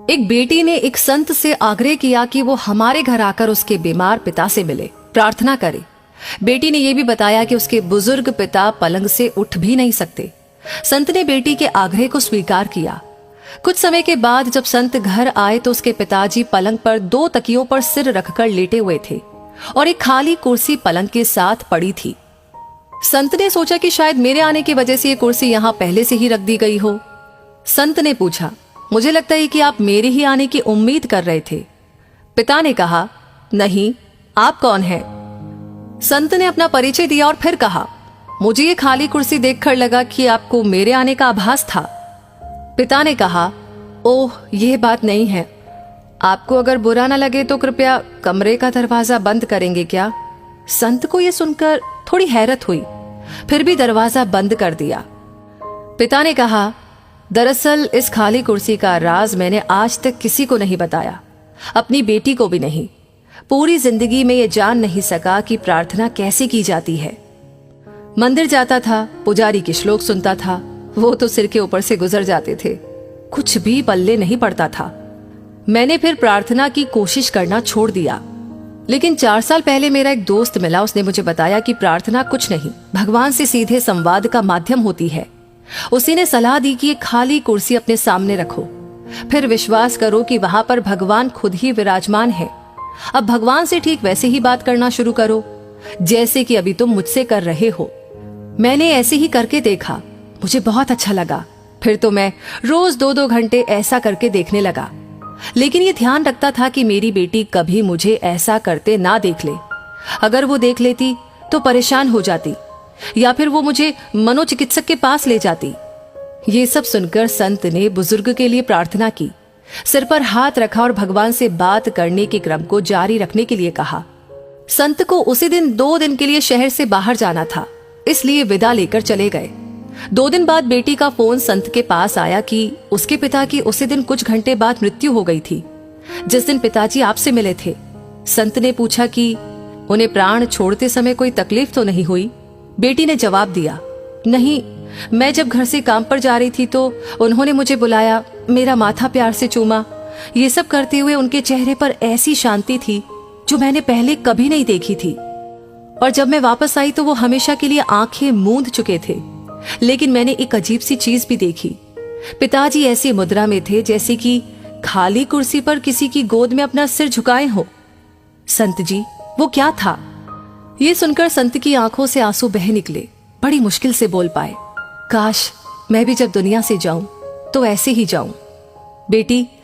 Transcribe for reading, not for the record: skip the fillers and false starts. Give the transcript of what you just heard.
एक बेटी ने एक संत से आग्रह किया कि वो हमारे घर आकर उसके बीमार पिता से मिले, प्रार्थना करे। बेटी ने यह भी बताया कि उसके बुजुर्ग पिता पलंग से उठ भी नहीं सकते। संत ने बेटी के आग्रह को स्वीकार किया। कुछ समय के बाद जब संत घर आए तो उसके पिताजी पलंग पर 2 तकियों पर सिर रखकर लेटे हुए थे और एक खाली कुर्सी पलंग के साथ पड़ी थी। संत ने सोचा कि शायद मेरे आने की वजह से ये कुर्सी यहां पहले से ही रख दी गई हो। संत ने पूछा, मुझे लगता है कि आप मेरे ही आने की उम्मीद कर रहे थे। पिता ने कहा, नहीं, आप कौन हैं? संत ने अपना परिचय दिया और फिर कहा, मुझे ये खाली कुर्सी देखकर लगा कि आपको मेरे आने का आभास था। पिता ने कहा, ओह, यह बात नहीं है। आपको अगर बुरा ना लगे तो कृपया कमरे का दरवाजा बंद करेंगे क्या? संत को यह सुनकर थोड़ी हैरत हुई, फिर भी दरवाजा बंद कर दिया। पिता ने कहा, दरअसल इस खाली कुर्सी का राज मैंने आज तक किसी को नहीं बताया, अपनी बेटी को भी नहीं। पूरी जिंदगी में ये जान नहीं सका कि प्रार्थना कैसे की जाती है। मंदिर जाता था, पुजारी के श्लोक सुनता था, वो तो सिर के ऊपर से गुजर जाते थे, कुछ भी पल्ले नहीं पड़ता था। मैंने फिर प्रार्थना की कोशिश करना छोड़ दिया। लेकिन 4 साल पहले मेरा एक दोस्त मिला, उसने मुझे बताया कि प्रार्थना कुछ नहीं, भगवान से सीधे संवाद का माध्यम होती है। उसी ने सलाह दी कि एक खाली कुर्सी अपने सामने रखो, फिर विश्वास करो कि वहां पर भगवान खुद ही विराजमान है। अब भगवान से ठीक वैसे ही बात करना शुरू करो जैसे कि अभी तुम मुझसे कर रहे हो। मैंने ऐसे ही करके देखा, मुझे बहुत अच्छा लगा। फिर तो मैं रोज 2-2 घंटे ऐसा करके देखने लगा। लेकिन ये ध्यान रखता था कि मेरी बेटी कभी मुझे ऐसा करते ना देख ले। अगर वो देख लेती तो परेशान हो जाती या फिर वो मुझे मनोचिकित्सक के पास ले जाती। ये सब सुनकर संत ने बुजुर्ग के लिए प्रार्थना की, सिर पर हाथ रखा और भगवान से बात करने के क्रम को जारी रखने के लिए कहा। संत को उसी दिन 2 दिन के लिए शहर से बाहर जाना था, इसलिए विदा लेकर चले गए। 2 दिन बाद बेटी का फोन संत के पास आया कि उसके पिता की उसी दिन कुछ घंटे बाद मृत्यु हो गई थी, जिस दिन पिताजी आपसे मिले थे। संत ने पूछा कि उन्हें प्राण छोड़ते समय कोई तकलीफ तो नहीं हुई? बेटी ने जवाब दिया, नहीं, मैं जब घर से काम पर जा रही थी तो उन्होंने मुझे बुलाया, मेरा माथा प्यार से चूमा। ये सब करते हुए उनके चेहरे पर ऐसी शांति थी जो मैंने पहले कभी नहीं देखी थी। और जब मैं वापस आई तो वो हमेशा के लिए आंखें मूंद चुके थे। लेकिन मैंने एक अजीब सी चीज भी देखी। पिताजी ऐसी मुद्रा में थे जैसे कि खाली कुर्सी पर किसी की गोद में अपना सिर झुकाए हो। संत जी, वो क्या था? ये सुनकर संत की आंखों से आंसू बह निकले। बड़ी मुश्किल से बोल पाए, काश मैं भी जब दुनिया से जाऊं तो ऐसे ही जाऊं। बेटी,